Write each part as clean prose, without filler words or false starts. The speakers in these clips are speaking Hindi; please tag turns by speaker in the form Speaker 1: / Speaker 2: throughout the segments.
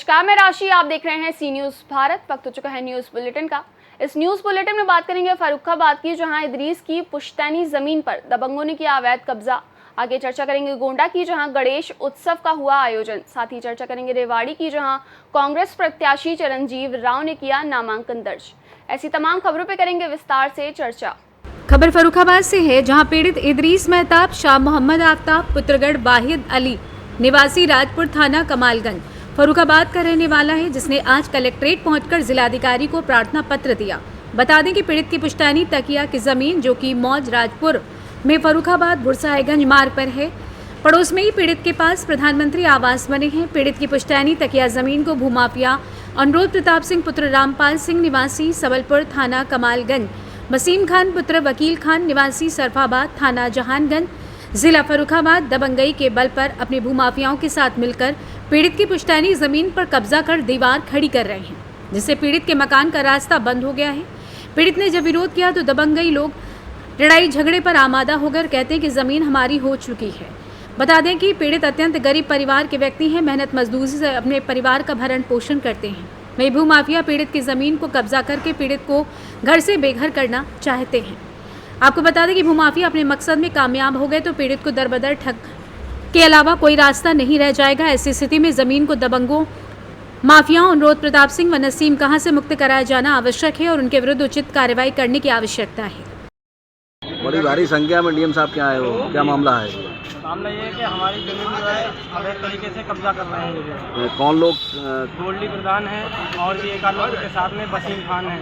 Speaker 1: नमस्कार, मैं राशि। आप देख रहे हैं सी न्यूज़ भारत। वक्त हो चुका है न्यूज़ बुलेटिन का। इस न्यूज़ बुलेटिन में बात करेंगे फर्रुखाबाद की, जहां इदरीस की पुश्तैनी जमीन पर दबंगों ने किया अवैध कब्जा। आगे चर्चा करेंगे गोंडा की, जहां गणेश उत्सव का हुआ आयोजन। साथ ही चर्चा करेंगे रेवाड़ी की, जहां कांग्रेस प्रत्याशी चिरंजीव राव ने किया नामांकन दर्ज। ऐसी तमाम खबरों पर करेंगे विस्तार से चर्चा।
Speaker 2: खबर फर्रुखाबाद से है, जहां पीड़ित इदरीस मेहताब शाह मोहम्मद आफ्ताब पुत्रगढ़ वाहिद अली निवासी राजपुर थाना कमालगंज फर्रुखाबाद का रहने वाला है, जिसने आज कलेक्ट्रेट पहुंचकर जिलाधिकारी को प्रार्थना पत्र दिया। बता दें कि पीड़ित की पुश्तैनी तकिया की जमीन, जो कि मौज राजपुर में फर्रुखाबाद बुरसाहिगंज मार्ग पर है, पड़ोस में ही पीड़ित के पास प्रधानमंत्री आवास बने हैं। पीड़ित की पुश्तैनी तकिया जमीन को भूमाफिया अनुरोध प्रताप सिंह पुत्र रामपाल सिंह निवासी सबलपुर थाना कमालगंज, वसीम खान पुत्र वकील खान निवासी सरफाबाद थाना जहानगंज, जिला फर्रुखाबाद दबंगई के बल पर अपने भूमाफियाओं के साथ मिलकर पीड़ित की पुश्तैनी जमीन पर कब्जा कर दीवार खड़ी कर रहे हैं, जिससे पीड़ित के मकान का रास्ता बंद हो गया है। पीड़ित ने जब विरोध किया तो दबंगई लोग लड़ाई झगड़े पर आमादा होकर कहते हैं कि जमीन हमारी हो चुकी है। बता दें कि पीड़ित अत्यंत गरीब परिवार के व्यक्ति हैं, मेहनत मजदूरी से अपने परिवार का भरण पोषण करते हैं। वही भूमाफिया पीड़ित की जमीन को कब्जा करके पीड़ित को घर से बेघर करना चाहते हैं। आपको बता दें कि भूमाफिया अपने मकसद में कामयाब हो गए तो पीड़ित को दरबदर ठग के अलावा कोई रास्ता नहीं रह जाएगा। ऐसी स्थिति में जमीन को दबंगों माफियाओं अनुरोध प्रताप सिंह व नसीम कहां से मुक्त कराया जाना आवश्यक है और उनके विरुद्ध उचित कार्रवाई करने की आवश्यकता है।
Speaker 3: बड़ी भारी संख्या में डीएम साहब क्या आए हो, क्या मामला है?
Speaker 4: मामला ये है कि हमारी जमीन जो है अवैध तरीके से कब्जा कर रहे हैं।
Speaker 3: कौन लोग?
Speaker 4: गोल्डी प्रधान है और भी एक आध लोग के साथ में वसीम खान है।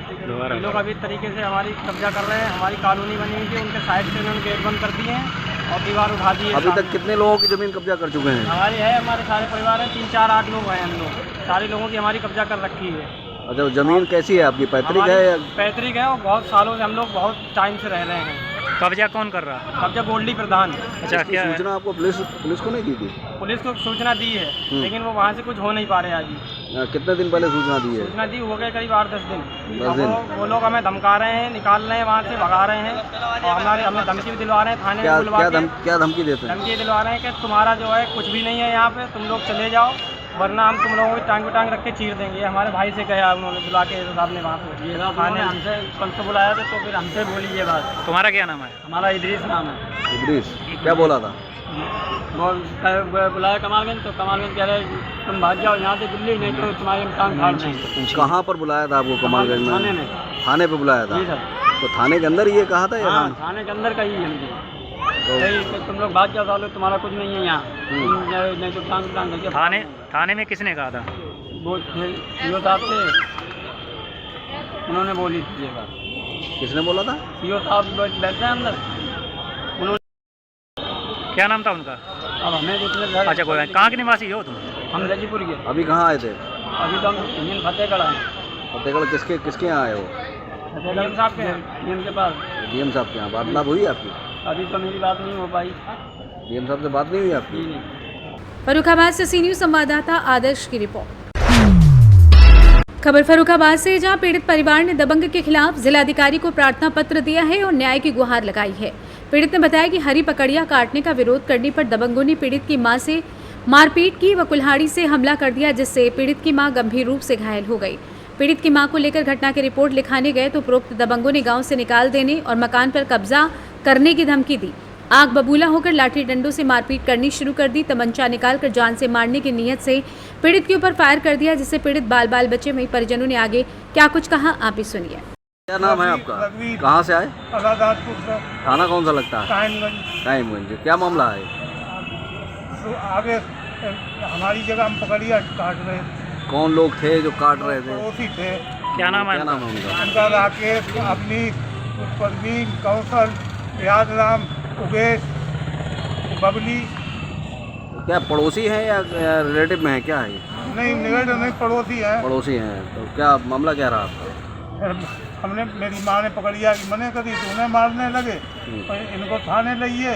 Speaker 4: ये लोग अभी तरीके से हमारी कब्जा कर रहे हैं। हमारी कॉलोनी बनी हुई थी, उनके साइड से उन्होंने गेट बंद कर दिए हैं और दीवार उठा दी है।
Speaker 3: अभी तक कितने लोगों की जमीन कब्जा कर चुके हैं?
Speaker 4: हमारी है, हमारे सारे परिवार है, 3 4 8 लोग हैं। हम लोग सारे लोगों की हमारी कब्जा कर रखी है।
Speaker 3: अच्छा, जमीन कैसी है आपकी? पैतृक है या?
Speaker 4: पैतृक है और बहुत सालों से हम लोग बहुत टाइम से रह रहे हैं।
Speaker 5: कब्जा कौन कर रहा है?
Speaker 4: कब्जा गोल्डी प्रधान।
Speaker 5: अच्छा, क्या
Speaker 3: सूचना आपको पुलिस को नहीं दी थी?
Speaker 4: पुलिस को सूचना दी है, लेकिन वो वहाँ से कुछ हो नहीं पा रहे आज ही।
Speaker 3: कितने दिन पहले सूचना दी है?
Speaker 4: सूचना दी हो गए करीब 8 10 दिन।
Speaker 3: 10 दिन।
Speaker 4: वो लोग हमें धमका रहे हैं, निकाल रहे हैं, वहाँ से भगा रहे हैं और हमें धमकी भी दिलवा रहे हैं। थाने में बुलवा के
Speaker 3: क्या धमकी देते हैं?
Speaker 4: धमकी दिलवा रहे हैं कि तुम्हारा जो है कुछ भी नहीं है यहाँ पे, तुम लोग चले जाओ वरना हम तुम लोगों की टांग रख के चीर देंगे। हमारे भाई से कहा उन्होंने बुला के साहब ने वहाँ पे ये थाने हमसे कल तो बुलाया था, तो फिर हमसे बोली ये बात।
Speaker 5: तुम्हारा क्या नाम है?
Speaker 4: हमारा इदरीस नाम है।
Speaker 3: इदरीस क्या बोला था?
Speaker 4: बुलाया कमालगंज, तो कमालगंज कह रहे तुम भाग जाओ यहाँ से दिल्ली, नहीं तो तुम्हारे टांग फाड़ देंगे।
Speaker 3: कहाँ पर बुलाया था आपको? कमालगंज
Speaker 4: थाने
Speaker 3: में?
Speaker 4: में।
Speaker 3: थाने पे बुलाया था?
Speaker 4: जी सर।
Speaker 3: तो थाने के अंदर ये कहा था या?
Speaker 4: हाँ, थाने के अंदर का ही है हमको। तो तुम लोग भाग जाओ, सालों तुम्हारा कुछ नहीं है यहाँ, नहीं तो टांग
Speaker 5: थाने में किसने कहा था?
Speaker 4: वो सीओ साहब थे, उन्होंने बोली थी ये बात।
Speaker 3: किसने बोला था?
Speaker 4: सीओ साहब बैठे हैं अंदर, उन्होंने।
Speaker 5: क्या नाम था उनका?
Speaker 4: अब हमें जितने
Speaker 5: अच्छा, कोई कहाँ के निवासी हो तुम?
Speaker 4: हम रजीपुर के।
Speaker 3: अभी कहाँ आए थे?
Speaker 4: अभी तो हम इंडियन फतेहगढ़ आए।
Speaker 3: फतेहगढ़ किसके यहाँ आए हो?
Speaker 4: डीएम साहब के, डीएम के पास।
Speaker 3: डीएम साहब के यहाँ बात हुई आपकी?
Speaker 4: अभी तो मेरी बात नहीं हो पाई।
Speaker 3: डीएम साहब से बात नहीं हुई आपकी?
Speaker 4: नहीं।
Speaker 2: फर्रुखाबाद से सी न्यूज़ संवाददाता आदर्श की रिपोर्ट। खबर फर्रुखाबाद से, जहां पीड़ित परिवार ने दबंग के खिलाफ जिलाधिकारी को प्रार्थना पत्र दिया है और न्याय की गुहार लगाई है। पीड़ित ने बताया कि हरी पकड़िया काटने का विरोध करने पर दबंगों ने पीड़ित की मां से मारपीट की व कुल्हाड़ी से हमला कर दिया, जिससे पीड़ित की मां गंभीर रूप से घायल हो गई। पीड़ित की मां को लेकर घटना की रिपोर्ट लिखाने गए तो उपरोक्त दबंगों ने गांव से निकाल देने और मकान पर कब्जा करने की धमकी दी। आग बबूला होकर लाठी डंडों से मारपीट करनी शुरू कर दी। तमंचा निकालकर जान से मारने की नीयत से पीड़ित के ऊपर फायर कर दिया, जिससे पीड़ित बाल बचे। वहीं परिजनों ने आगे क्या कुछ कहा, आप भी सुनिए।
Speaker 3: क्या नाम है आपका? कहाँ से आए? थाना कौन सा लगता है? टाइमगंज। क्या मामला है?
Speaker 6: तो आगे हमारी जगह हम पकड़िया काट रहे थे।
Speaker 3: कौन लोग थे जो काट रहे थे?
Speaker 6: पड़ोसी थे।
Speaker 5: क्या नाम है?
Speaker 3: क्या नाम है उनका?
Speaker 6: उनका राकेश, अपनी परवीन, कौशल, याद राम, उगेश, बबली।
Speaker 3: क्या पड़ोसी हैं या रिलेटिव में है? क्या है?
Speaker 6: नहीं, निकट नहीं, पड़ोसी हैं।
Speaker 3: पड़ोसी हैं। तो क्या मामला क्या रहा आपका?
Speaker 6: हमने मेरी माँ ने पकड़िया की मने करी तो उन्हें मारने लगे, और इनको थाने लाइए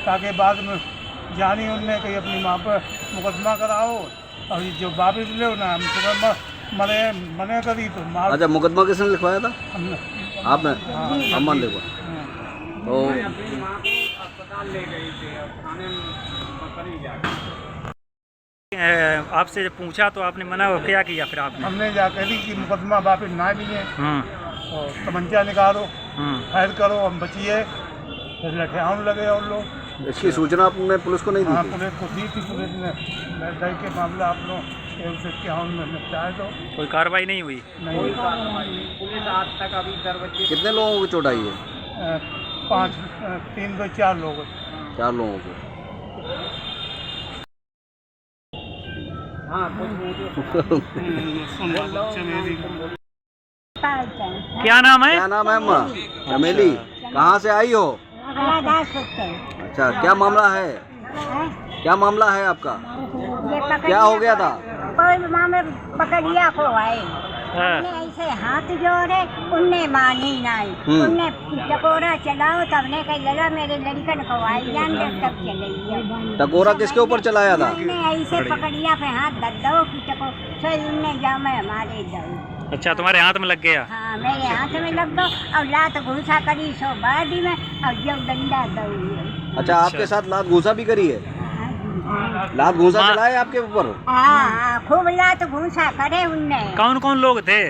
Speaker 6: ताकि बाद में जानी उनने कही अपनी माँ पर मुकदमा कराओ और जो वापिस ले ना हम सुबह मने करी तो मार।
Speaker 3: अच्छा, मुकदमा किसने लिखवाया था?
Speaker 6: हमने।
Speaker 3: आपने? अम्मा ने लिखवा। तो
Speaker 5: अस्पताल ले गई थी, थाने में पकड़ी गया। आपसे जब पूछा तो आपने मना क्या किया फिर आपने?
Speaker 6: हमने जा कही कि मुकदमा वापिस ना लिए और तमंचा निकालो, फायर करो, हम बचिए। फिर लठियाने लगे और लोग।
Speaker 3: इसकी सूचना आपने पुलिस को नहीं दी
Speaker 6: हाँ,
Speaker 3: थी?
Speaker 6: पुलिस को दी थी। पुलिस ने डर के मामला आप लोग में निपटाए तो
Speaker 5: कोई कार्रवाई नहीं हुई?
Speaker 6: नहीं।
Speaker 4: पुलिस आज तक अभी दरवाजे
Speaker 3: कितने लोगों को चोट आई है?
Speaker 6: 3 से 4 लोग।
Speaker 3: 4 लोगों को।
Speaker 4: हाँ कुछ
Speaker 5: क्या नाम है?
Speaker 3: क्या नाम है अम्मा? चमेली। कहाँ से आई हो? अच्छा, क्या मामला है? क्या मामला है आपका? क्या हो गया था?
Speaker 7: कोई मामे पकड़िया को आए,
Speaker 5: हाँ।
Speaker 7: ऐसे हाथ जोड़े, उनने मानी नहीं, उनने टकोरा चलाओ, तब ने कही लड़ा मेरे लड़कन को आई जान दे, तब चले।
Speaker 3: टकोरा किसके ऊपर चलाया था?
Speaker 7: उनने ऐसे पकड़िया पे हाथ धर दो कि टको फिर उनने जामे हमारे दो।
Speaker 5: अच्छा, तुम्हारे हाथ में लग गया?
Speaker 7: हाँ, मेरे हाथ में लग दो और लात घूसा करी सो बाडी में और जब डंडा दो।
Speaker 3: अच्छा, आपके साथ लात घूसा भी करी है? लात घूसा चलाए आपके ऊपर?
Speaker 7: हाँ, खूब लात घूसा करे उनने।
Speaker 5: कौन कौन लोग थे?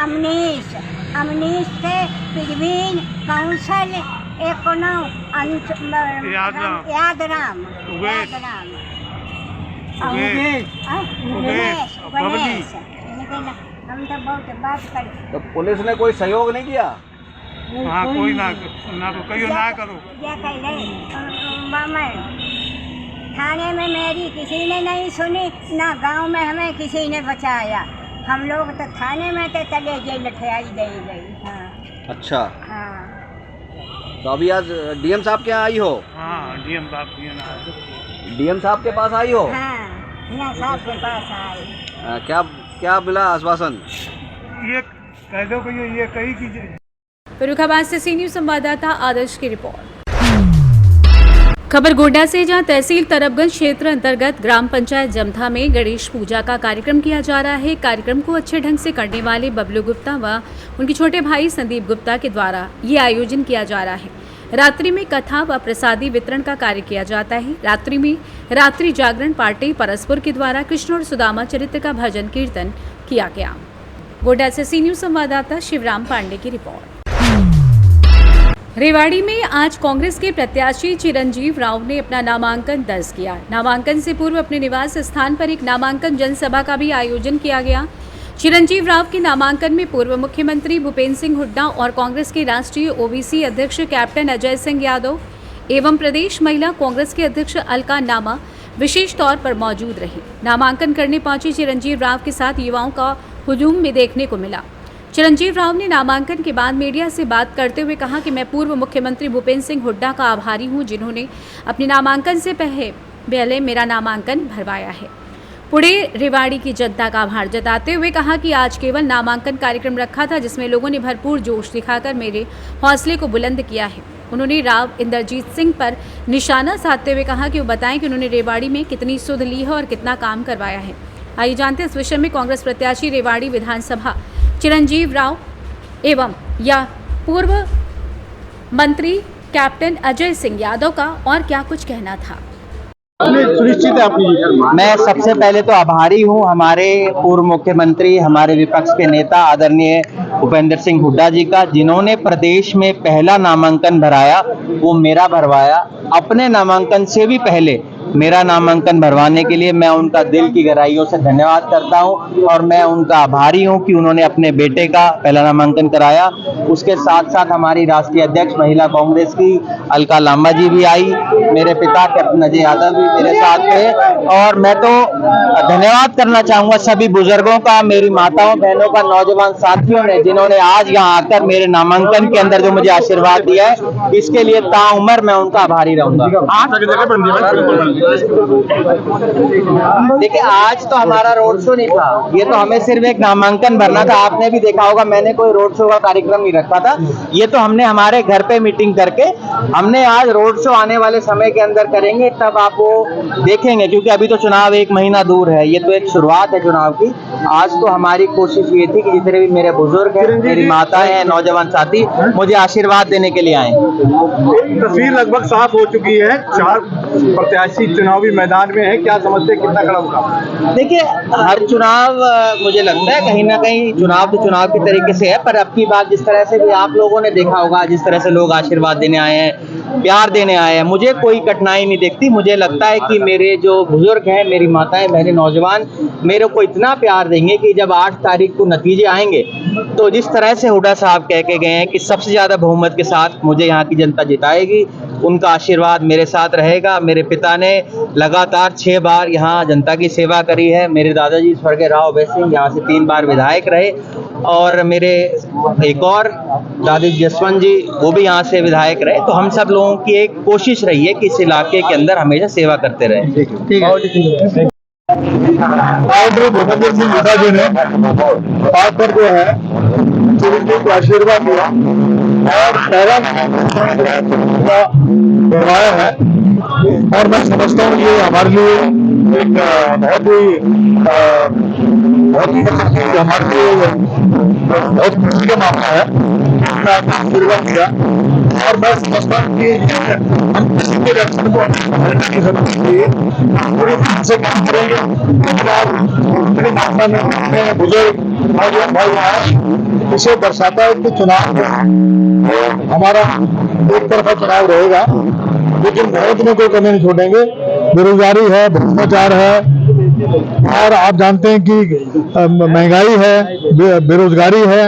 Speaker 7: अमनीश थे, प्रवीण, कौशल, एक यादराम, हम तो बहुत बात कर।
Speaker 3: तो पुलिस ने कोई सहयोग नहीं किया?
Speaker 6: हाँ, कोई ना कहियो ना करो।
Speaker 7: क्या कह रहे मामा, थाने में मेरी किसी ने नहीं सुनी, ना गांव में हमें किसी ने बचाया। हम लोग तो थाने में थे, चले गए, लठियाई दे गई। हाँ।
Speaker 3: अच्छा,
Speaker 7: हाँ।
Speaker 3: तो अभी आज डीएम साहब के यहाँ आई हो?
Speaker 6: हाँ, डीएम
Speaker 3: साहब के पास आई हो?
Speaker 7: हाँ, हिना साहब के पास आए।
Speaker 3: क्या क्या मिला आश्वासन?
Speaker 6: ये कह दो कि ये कही कि
Speaker 2: फर्रुखाबाद से सी न्यूज़ संवाददाता आदर्श की रिपोर्ट। खबर गोड्डा से, जहां तहसील तरबगंज क्षेत्र अंतर्गत ग्राम पंचायत जमथा में गणेश पूजा का कार्यक्रम किया जा रहा है। कार्यक्रम को अच्छे ढंग से करने वाले बबलू गुप्ता व उनके छोटे भाई संदीप गुप्ता के द्वारा ये आयोजन किया जा रहा है। रात्रि में कथा व प्रसादी वितरण का कार्य किया जाता है। रात्रि में रात्रि जागरण पार्टी परस्पर के द्वारा कृष्ण और सुदामा चरित्र का भजन कीर्तन किया गया। गोड्डा से सी न्यूज़ संवाददाता शिवराम पांडे की रिपोर्ट। रेवाड़ी में आज कांग्रेस के प्रत्याशी चिरंजीव राव ने अपना नामांकन दर्ज किया। नामांकन से पूर्व अपने निवास स्थान पर एक नामांकन जनसभा का भी आयोजन किया गया। चिरंजीव राव के नामांकन में पूर्व मुख्यमंत्री भूपेंद्र सिंह हुड्डा और कांग्रेस के राष्ट्रीय ओबीसी अध्यक्ष कैप्टन अजय सिंह यादव एवं प्रदेश महिला कांग्रेस के अध्यक्ष अलका नामा विशेष तौर पर मौजूद रहे। नामांकन करने पहुंचे चिरंजीव राव के साथ युवाओं का हुजूम भी देखने को मिला। चिरंजीव राव ने नामांकन के बाद मीडिया से बात करते हुए कहा कि मैं पूर्व मुख्यमंत्री भूपेंद्र सिंह हुड्डा का आभारी हूं, जिन्होंने अपने नामांकन से पहले मेरा नामांकन भरवाया है। पुणे रेवाड़ी की जनता का आभार जताते हुए कहा कि आज केवल नामांकन कार्यक्रम रखा था, जिसमें लोगों ने भरपूर जोश दिखाकर मेरे हौसले को बुलंद किया है। उन्होंने राव इंद्रजीत सिंह पर निशाना साधते हुए कहा कि वो बताएं कि उन्होंने रेवाड़ी में कितनी सुध ली है और कितना काम करवाया है। आइए जानते हैं इस विषय में कांग्रेस प्रत्याशी रेवाड़ी विधानसभा चिरंजीव राव एवं या पूर्व मंत्री कैप्टन अजय सिंह यादव का और क्या कुछ कहना था।
Speaker 8: सुनिश्चित है आपकी। मैं सबसे पहले तो आभारी हूं हमारे पूर्व मुख्यमंत्री, हमारे विपक्ष के नेता आदरणीय भूपेंद्र सिंह हुड्डा जी का, जिन्होंने प्रदेश में पहला नामांकन भराया वो मेरा भरवाया। अपने नामांकन से भी पहले मेरा नामांकन भरवाने के लिए मैं उनका दिल की गहराइयों से धन्यवाद करता हूं और मैं उनका आभारी हूं कि उन्होंने अपने बेटे का पहला नामांकन कराया। उसके साथ साथ हमारी राष्ट्रीय अध्यक्ष महिला कांग्रेस की अलका लांबा जी भी आई, मेरे पिता कैप्टन अजय यादव भी मेरे साथ थे। और मैं तो धन्यवाद करना चाहूंगा सभी बुजुर्गों का, मेरी माताओं बहनों का, नौजवान साथियों ने, जिन्होंने आज यहाँ आकर मेरे नामांकन के अंदर जो मुझे आशीर्वाद दिया है, इसके लिए ताउम्र मैं उनका आभारी रहूंगा। देखिए, आज तो हमारा रोड शो नहीं था, ये तो हमें सिर्फ एक नामांकन भरना था। आपने भी देखा होगा, मैंने कोई रोड शो का कार्यक्रम नहीं रखा था। ये तो हमने हमारे घर पे मीटिंग करके हमने आज रोड शो आने वाले समय के अंदर करेंगे, तब आप वो देखेंगे, क्योंकि अभी तो चुनाव 1 महीना दूर है। ये तो एक शुरुआत है चुनाव की। आज तो हमारी कोशिश ये थी कि जितने भी मेरे बुजुर्ग हैं, मेरी माताएं हैं, नौजवान साथी मुझे आशीर्वाद देने के लिए आए।
Speaker 9: तस्वीर लगभग साफ हो चुकी है। 4 प्रत्याशी चुनावी मैदान में है, क्या समझते हैं कितना कड़ा मुकाबला?
Speaker 8: देखिए, हर चुनाव मुझे लगता है कहीं ना कहीं चुनाव तो चुनाव के तरीके से है, पर अब की बात जिस तरह से भी आप लोगों ने देखा होगा, जिस तरह से लोग आशीर्वाद देने आए हैं, प्यार देने आए हैं, मुझे कोई कठिनाई नहीं दिखती। मुझे लगता है कि मेरे जो बुजुर्ग हैं, मेरी माताएं बहनें नौजवान मेरे को इतना प्यार देंगे कि जब 8 तारीख को नतीजे आएंगे तो जिस तरह से हुड्डा साहब कह के गए हैं कि सबसे ज़्यादा बहुमत के साथ मुझे यहाँ की जनता जिताएगी, उनका आशीर्वाद मेरे साथ रहेगा। मेरे पिता ने लगातार 6 बार यहाँ जनता की सेवा करी है। मेरे दादाजी स्वर्गीय राव अभय सिंह यहाँ से 3 बार विधायक रहे और मेरे एक और दादी जसवंत जी वो भी यहाँ से विधायक रहे। तो हम सब लोगों की एक कोशिश रही है कि इस इलाके के अंदर हमेशा सेवा करते रहे। ठीक है।
Speaker 6: भूपेंद्र सिंह हुड्डा जी ने आप पर जो है चिरंजीवी को आशीर्वाद दिया और पहला बनवाया है, और मैं समझता हूँ ये हमारे लिए एक हमारे लिए बहुत खुशी का मामला है। मैं आपको आशीर्वाद दिया और मैं समझता हूँ कि हम किसी के रक्षण को की जरूरत से काम करेंगे। मेरी माता में बुजुर्ग भाई इसे दर्शाता है कि चुनाव हमारा एक तरफा चुनाव रहेगा, लेकिन मेहनत में कोई कमी नहीं छोड़ेंगे। बेरोजगारी है, भ्रष्टाचार है, और आप जानते हैं कि महंगाई है, बेरोजगारी है,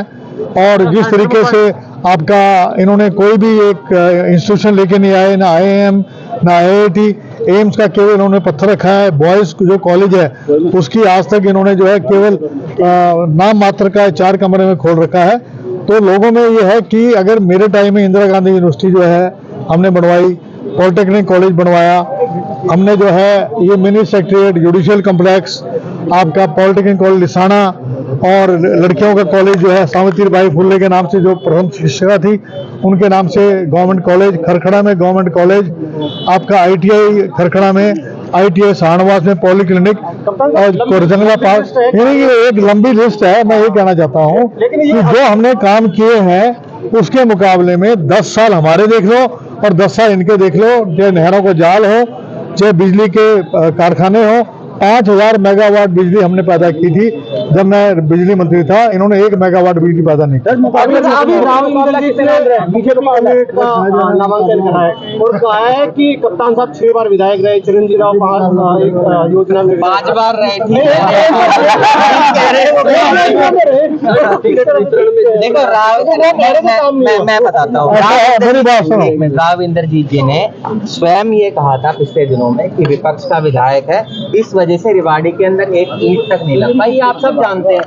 Speaker 6: और जिस तरीके से आपका इन्होंने कोई भी एक इंस्टीट्यूशन लेके नहीं आए, ना IIM ना IIT, एम्स का केवल इन्होंने पत्थर रखा है। बॉयज जो कॉलेज है उसकी आज तक इन्होंने जो है केवल नाम मात्र का 4 कमरे में खोल रखा है। तो लोगों में ये है कि अगर मेरे टाइम में इंदिरा गांधी यूनिवर्सिटी जो है हमने बनवाई, पॉलिटेक्निक कॉलेज बनवाया हमने, जो है ये मिनी सेक्रेटरीट, जुडिशियल कम्प्लेक्स, आपका पॉलिटेक्निक कॉलेज लिसाना, और लड़कियों का कॉलेज जो है सावित्री बाई फुले के नाम से जो प्रथम शिक्षिका थी उनके नाम से गवर्नमेंट कॉलेज, खरखड़ा में गवर्नमेंट कॉलेज, आपका ITI खरखड़ा में, ITI सहारनवास में पॉलीक्लिनिक, और जंगला पास, यानी ये एक लंबी लिस्ट है। मैं ये कहना चाहता हूँ कि जो हमने काम किए हैं उसके मुकाबले में 10 साल हमारे देख लो और 10 साल इनके देख लो, चाहे नहरों को जाल हो, चाहे बिजली के कारखाने हो। 5000 मेगावाट बिजली हमने पैदा की थी जब मैं बिजली मंत्री था, इन्होंने 1 मेगावाट बिजली पैदा नहीं की।
Speaker 9: नामांकन करा है और कहा है कि कप्तान साहब 6 बार विधायक रहे, चिरंजीवी राव 5 योजना में
Speaker 8: 5 बार रहे। देखो मैं बताता हूँ, राव इंद्रजीत जी ने स्वयं ये कहा था पिछले दिनों में कि विपक्ष का विधायक है, इस वजह से रेवाड़ी के अंदर एक ईंट तक नहीं लग पाई, आप सब जानते हैं।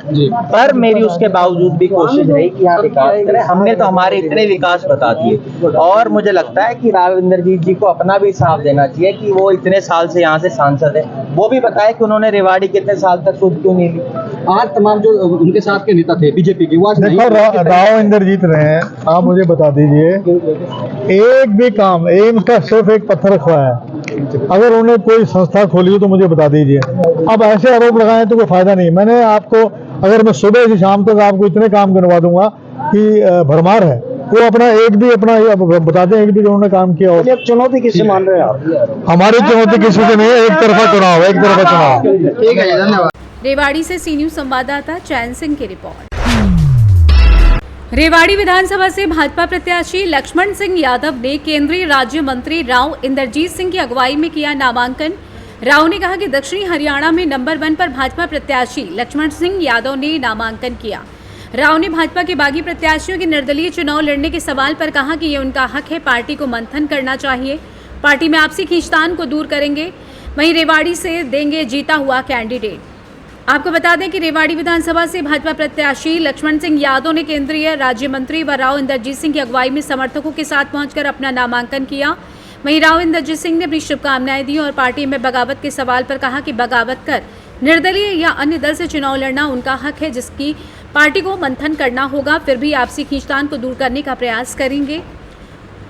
Speaker 8: पर मेरी उसके बावजूद भी कोशिश रही कि यहाँ विकास करें। हमने तो हमारे इतने विकास बता दिए, और मुझे लगता है कि राव इंद्रजीत जी को अपना भी हिसाब देना चाहिए कि वो इतने साल से यहाँ से सांसद है, वो भी बताए कि उन्होंने रेवाड़ी कितने साल तक सूद क्यों नहीं ली।
Speaker 9: आज तमाम जो उनके साथ के नेता थे बीजेपी के, वो
Speaker 6: देखो राव इंद्रजीत रहे, आप मुझे बता दीजिए एक भी काम एम्स का सिर्फ एक पत्थर रखवा है। अगर उन्होंने कोई संस्था खोली हो तो मुझे बता दीजिए। अब ऐसे आरोप लगाए तो कोई फायदा नहीं। मैंने आपको, अगर मैं सुबह से शाम तक आपको इतने काम करवा दूंगा कि भरमार है, वो अपना एक भी अपना बता दें एक भी जो उन्होंने काम किया हो।
Speaker 9: चुनौती किससे मान रहे हैं आप?
Speaker 6: हमारी चुनौती किसी से नहीं है, एक तरफा चुनाव है, एक तरफा चुनाव।
Speaker 9: ठीक है, धन्यवाद।
Speaker 2: रेवाड़ी से सी न्यूज संवाददाता चैन सिंह की रिपोर्ट। रेवाड़ी विधानसभा से भाजपा प्रत्याशी लक्ष्मण सिंह यादव ने केंद्रीय राज्य मंत्री राव इंद्रजीत सिंह की अगुवाई में किया नामांकन। राव ने कहा कि दक्षिणी हरियाणा में नंबर 1 पर भाजपा प्रत्याशी लक्ष्मण सिंह यादव ने नामांकन किया। राव ने भाजपा के बागी प्रत्याशियों के निर्दलीय चुनाव लड़ने के सवाल पर कहा कि ये उनका हक है, पार्टी को मंथन करना चाहिए, पार्टी में आपसी खींचतान को दूर करेंगे, वहीं रेवाड़ी से देंगे जीता हुआ कैंडिडेट। आपको बता दें कि रेवाड़ी विधानसभा से भाजपा प्रत्याशी लक्ष्मण सिंह यादव ने केंद्रीय राज्य मंत्री व राव इंद्रजीत सिंह की अगुवाई में समर्थकों के साथ पहुंचकर अपना नामांकन किया। वहीं राव इंद्रजीत सिंह ने अपनी शुभकामनाएं दी और पार्टी में बगावत के सवाल पर कहा कि बगावत कर निर्दलीय या अन्य दल से चुनाव लड़ना उनका हक है, जिसकी पार्टी को मंथन करना होगा, फिर भी आपसी खींचतान को दूर करने का प्रयास करेंगे।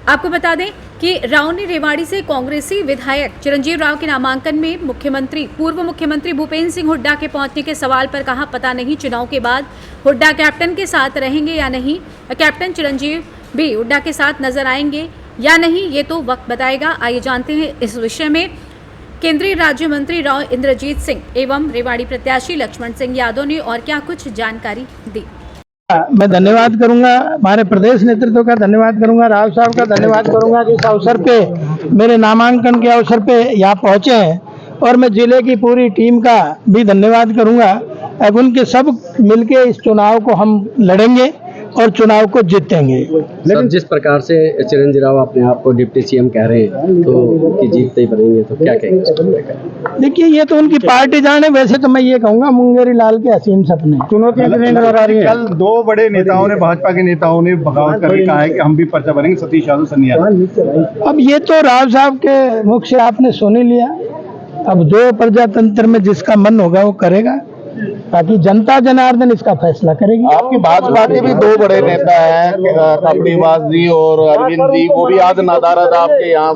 Speaker 2: आपको बता दें कि राव ने रेवाड़ी से कांग्रेसी विधायक चिरंजीवी राव के नामांकन में पूर्व मुख्यमंत्री भूपेंद्र सिंह हुड्डा के पहुंचने के सवाल पर कहा, पता नहीं चुनाव के बाद हुड्डा कैप्टन के साथ रहेंगे या नहीं, कैप्टन चिरंजीवी भी हुड्डा के साथ नजर आएंगे या नहीं, ये तो वक्त बताएगा। आइए जानते हैं इस विषय में केंद्रीय राज्य मंत्री राव इंद्रजीत सिंह एवं रेवाड़ी प्रत्याशी लक्ष्मण सिंह यादव ने और क्या कुछ जानकारी दी।
Speaker 10: मैं धन्यवाद करूंगा, हमारे प्रदेश नेतृत्व का धन्यवाद करूंगा, राव साहब का धन्यवाद करूंगा कि इस अवसर पे मेरे नामांकन के अवसर पे यहाँ पहुंचे हैं, और मैं जिले की पूरी टीम का भी धन्यवाद करूंगा। अब उनके सब मिलके इस चुनाव को हम लड़ेंगे और चुनाव को जीतेंगे।
Speaker 11: लेकिन जिस प्रकार से चिरंजीवी राव अपने आप को डिप्टी सीएम कह रहे हैं तो कि जीतते ही बनेंगे, तो क्या कहेंगे?
Speaker 10: देखिए, ये तो उनकी पार्टी जाने, वैसे तो मैं ये कहूंगा मुंगेरी लाल के हसीन सपने।
Speaker 9: चुनौतियां नजर आ रही है। कल दो बड़े नेताओं ने, भाजपा के नेताओं ने बगावत करके कहा है कि हम भी पर्चा भरेंगे, सतीश यादव, सन्नी यादव।
Speaker 10: अब ये तो राव साहब के मुख से आपने सुन ही लिया। अब जो प्रजातंत्र में जिसका मन होगा वो करेगा, ताकि जनता जनार्दन इसका फैसला करेगी।
Speaker 9: आपकी भाजपा के भी दो बड़े नेता हैं, कपड़ीवास जी और अरविंद जी, वो भी आज नादारा था आपके यहाँ।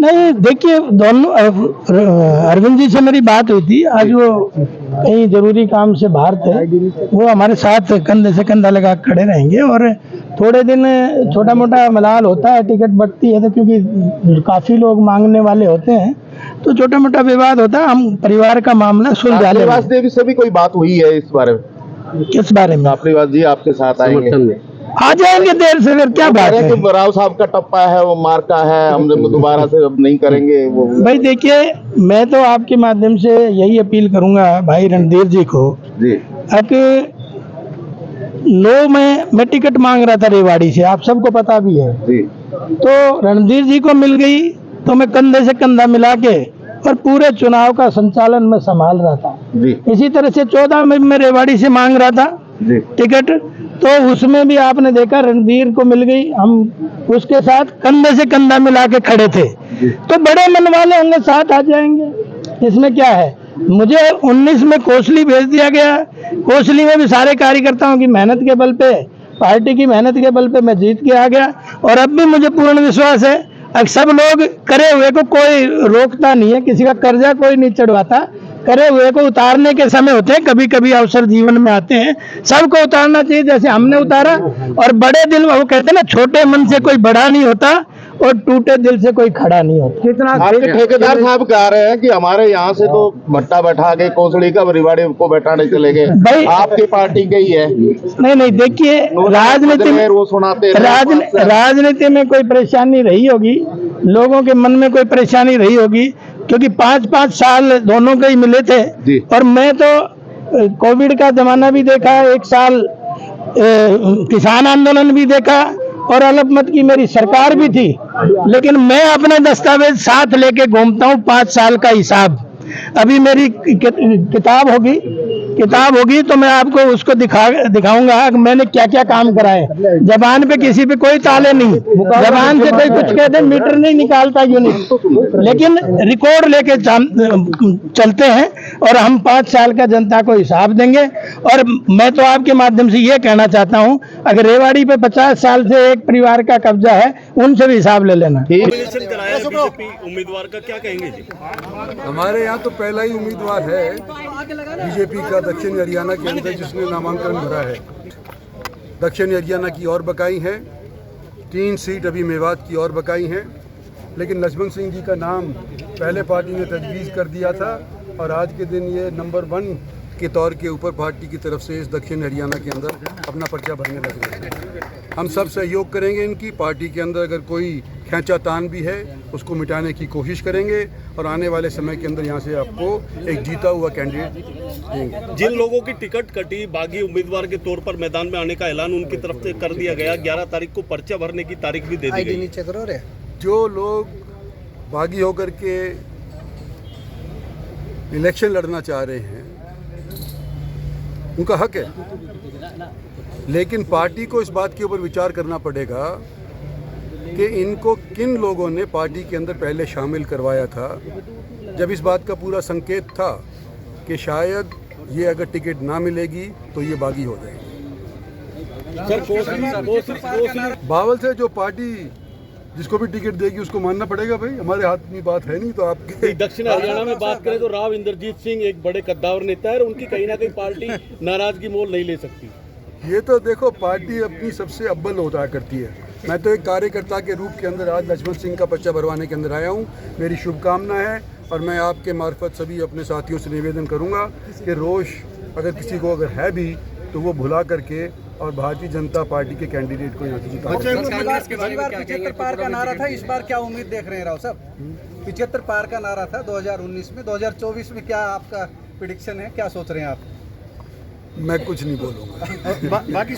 Speaker 10: नहीं, देखिए, दोनों अरविंद जी से मेरी बात हुई थी, आज वो कहीं जरूरी काम से बाहर थे। वो हमारे साथ कंधे से कंधा लगा खड़े रहेंगे, और थोड़े दिन छोटा मोटा मलाल होता है, टिकट बढ़ती है तो, क्योंकि काफी लोग मांगने वाले होते हैं तो छोटा मोटा विवाद होता है। हम परिवार का मामला सुलझा लेंगे।
Speaker 9: कपड़ीवास देवी से भी कोई बात हुई है इस बारे में?
Speaker 10: किस बारे में?
Speaker 9: कपड़ीवास जी आपके साथ आएंगे?
Speaker 10: आ जाएंगे देर से, फिर क्या बात है?
Speaker 9: कि राव साहब का टप्पा है, वो मार्का है, हम दोबारा से अब नहीं करेंगे वो।
Speaker 10: भाई देखिए, मैं तो आपके माध्यम से यही अपील करूंगा भाई रणधीर जी को
Speaker 9: जी।
Speaker 10: अब 9 में मैं टिकट मांग रहा था रेवाड़ी से, आप सबको पता भी है
Speaker 9: जी।
Speaker 10: तो रणधीर जी को मिल गई तो मैं कंधे से कंधा मिला के और पूरे चुनाव का संचालन में संभाल रहा था
Speaker 9: जी।
Speaker 10: इसी तरह से 14 में मैं रेवाड़ी से मांग रहा था
Speaker 9: जी।
Speaker 10: टिकट, तो उसमें भी आपने देखा रणधीर को मिल गई, हम उसके साथ कंधे से कंधा मिला के खड़े थे। तो बड़े मन वाले होंगे, साथ आ जाएंगे, इसमें क्या है। मुझे 19 में कोसली भेज दिया गया, कोसली में भी सारे कार्यकर्ताओं की मेहनत के बल पे, पार्टी की मेहनत के बल पे मैं जीत के आ गया, और अब भी मुझे पूर्ण विश्वास है अब सब लोग करे हुए को कोई रोकता नहीं है, किसी का कर्जा कोई नहीं चढ़वाता, करे हुए को उतारने के समय होते हैं, कभी कभी अवसर जीवन में आते हैं, सबको उतारना चाहिए जैसे हमने उतारा। और बड़े दिल, वो कहते हैं ना, छोटे मन से कोई बड़ा नहीं होता और टूटे दिल से कोई खड़ा नहीं होता।
Speaker 9: कितना आपके ठेकेदार साहब कह रहे हैं कि हमारे यहाँ से तो भट्टा बैठा के कोसड़ी का रिवाड़ी को बैठाने चले गए,
Speaker 10: भाई
Speaker 9: आपकी पार्टी के ही है।
Speaker 10: नहीं, देखिए, राजनीति में
Speaker 9: वो सुनाते
Speaker 10: राजनीति में कोई परेशानी रही होगी, लोगों के मन में कोई परेशानी रही होगी, क्योंकि 5-5 साल दोनों के ही मिले थे। और मैं तो कोविड का जमाना भी देखा, 1 साल किसान आंदोलन भी देखा, और अल्पमत की मेरी सरकार भी थी, लेकिन मैं अपने दस्तावेज साथ लेके घूमता हूँ, 5 साल का हिसाब। अभी मेरी किताब होगी तो मैं आपको उसको दिखाऊंगा कि मैंने क्या क्या काम कराए। जबान पे किसी पे कोई ताले नहीं, जबान से कोई कुछ कह दे मीटर नहीं निकालता यूनिट, लेकिन रिकॉर्ड लेके चलते हैं, और हम 5 साल का जनता को हिसाब देंगे। और मैं तो आपके माध्यम से ये कहना चाहता हूँ, अगर रेवाड़ी पे 50 साल से एक परिवार का कब्जा है, उनसे भी हिसाब ले लेना।
Speaker 12: उम्मीदवार का क्या कहेंगे जी?
Speaker 13: हमारे यहाँ तो पहला ही उम्मीदवार है बीजेपी का दक्षिण हरियाणा के अंदर जिसने नामांकन भरा है। दक्षिण हरियाणा की और बकाई है, 3 सीट अभी मेवात की और बकाई हैं, लेकिन लक्ष्मण सिंह जी का नाम पहले पार्टी ने तजवीज़ कर दिया था, और आज के दिन ये नंबर 1 के तौर के ऊपर पार्टी की तरफ से इस दक्षिण हरियाणा के अंदर अपना पर्चा भरने लग रहे हैं। हम सब सहयोग करेंगे इनकी, पार्टी के अंदर अगर कोई खींचातान भी है उसको मिटाने की कोशिश करेंगे, और आने वाले समय के अंदर यहाँ से आपको एक जीता हुआ कैंडिडेट देंगे।
Speaker 12: जिन लोगों की टिकट कटी, बागी उम्मीदवार के तौर पर मैदान में आने का ऐलान उनकी तरफ से कर दिया गया, 11 तारीख को पर्चा भरने की तारीख भी दे दी गई।
Speaker 13: जो लोग बागी होकर के इलेक्शन लड़ना चाह रहे हैं उनका हक है, लेकिन पार्टी को इस बात के ऊपर विचार करना पड़ेगा कि इनको किन लोगों ने पार्टी के अंदर पहले शामिल करवाया था, जब इस बात का पूरा संकेत था कि शायद ये अगर टिकट ना मिलेगी तो ये बागी हो जाएगी। बावल से जो पार्टी जिसको भी टिकट देगी उसको मानना पड़ेगा भाई, हमारे हाथ में बात है नहीं। तो आपके
Speaker 12: दक्षिण हरियाणा में बात करें तो राव इंद्रजीत सिंह एक बड़े कद्दावर नेता है, और उनकी कहीं ना कहीं पार्टी नाराजगी मोल नहीं ले सकती।
Speaker 13: ये तो देखो, पार्टी अपनी सबसे अव्वल होता करती है। मैं तो एक कार्यकर्ता के रूप के अंदर आज लक्ष्मण सिंह का पर्चा भरवाने के अंदर आया हूँ। मेरी शुभकामना है और मैं आपके मार्फत सभी अपने साथियों से निवेदन करूंगा कि रोष अगर किसी को अगर है भी तो वो भुला करके और भारतीय जनता पार्टी के कैंडिडेट को यहाँ से जिताएं।
Speaker 9: 75 पार का नारा था, इस बार क्या उम्मीद देख रहे हैं राव साहब? 75 पार का नारा था 2019 में, 2024 में क्या आपका प्रेडिक्शन है, क्या सोच रहे हैं आप?
Speaker 13: मैं कुछ नहीं बोलूँगा।
Speaker 9: बाकी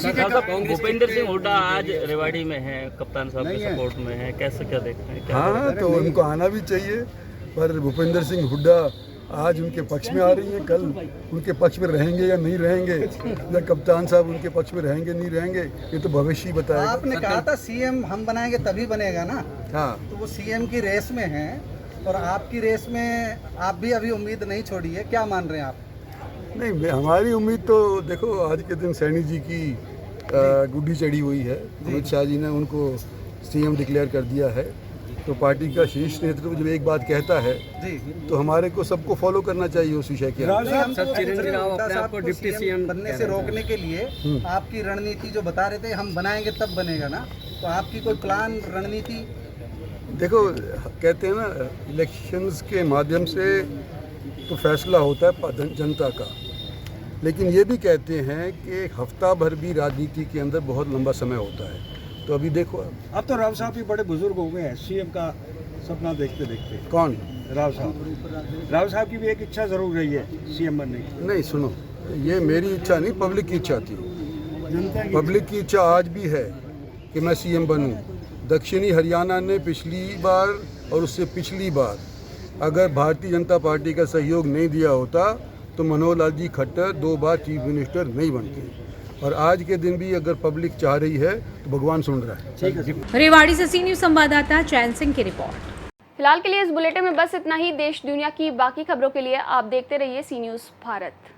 Speaker 14: भूपेंद्र सिंह हुड्डा आज रेवाड़ी में है, कप्तान साहब के सपोर्ट में है, कैसे क्या देखते हैं?
Speaker 13: हाँ, तो उनको आना भी चाहिए, पर भूपेंद्र सिंह हुड्डा आज उनके पक्ष में आ रही हैं, कल उनके पक्ष में रहेंगे या नहीं रहेंगे, या कप्तान साहब उनके पक्ष में रहेंगे नहीं रहेंगे, ये तो भविष्य ही बताएगा।
Speaker 9: आपने कहा था सीएम हम बनाएंगे तभी बनेगा ना,
Speaker 13: हाँ,
Speaker 9: तो वो सीएम की रेस में हैं और आपकी रेस में आप भी अभी उम्मीद नहीं छोड़ी है, क्या मान रहे हैं आप?
Speaker 13: नहीं, हमारी उम्मीद तो देखो, आज के दिन सैनी जी की गुड्डी चढ़ी हुई है, अमित शाह जी ने उनको सीएम डिक्लेयर कर दिया है, तो पार्टी का शीर्ष नेतृत्व जब एक बात कहता है तो हमारे को सबको फॉलो करना चाहिए उस विषय के।
Speaker 11: चिरंजीवी राव अपने आप को डिप्टी सीएम
Speaker 9: बनने से रोकने के लिए आपकी रणनीति जो बता रहे थे हम बनाएंगे तब बनेगा ना, तो आपकी कोई प्लान रणनीति?
Speaker 13: देखो, कहते हैं ना, इलेक्शंस के माध्यम से तो फैसला होता है जनता का, लेकिन ये भी कहते हैं कि हफ्ता भर भी राजनीति के अंदर बहुत लंबा समय होता है। तो अभी देखो,
Speaker 6: अब तो राव साहब भी बड़े बुजुर्ग हो गए हैं, सीएम का सपना देखते देखते।
Speaker 13: कौन?
Speaker 6: राव साहब की भी एक इच्छा जरूर रही है सीएम बनने की।
Speaker 13: नहीं, सुनो, ये मेरी इच्छा नहीं, पब्लिक की इच्छा थी। पब्लिक की इच्छा आज भी है कि मैं सीएम बनूं। दक्षिणी हरियाणा ने पिछली बार और उससे पिछली बार अगर भारतीय जनता पार्टी का सहयोग नहीं दिया होता तो मनोहर लाल जी खट्टर 2 बार चीफ मिनिस्टर नहीं बनते, और आज के दिन भी अगर पब्लिक चाह रही है तो भगवान सुन रहा है।
Speaker 2: रेवाड़ी से सी न्यूज़ संवाददाता चैन सिंह की रिपोर्ट।
Speaker 1: फिलहाल के लिए इस बुलेटिन में बस इतना ही। देश दुनिया की बाकी खबरों के लिए आप देखते रहिए सी न्यूज़ भारत।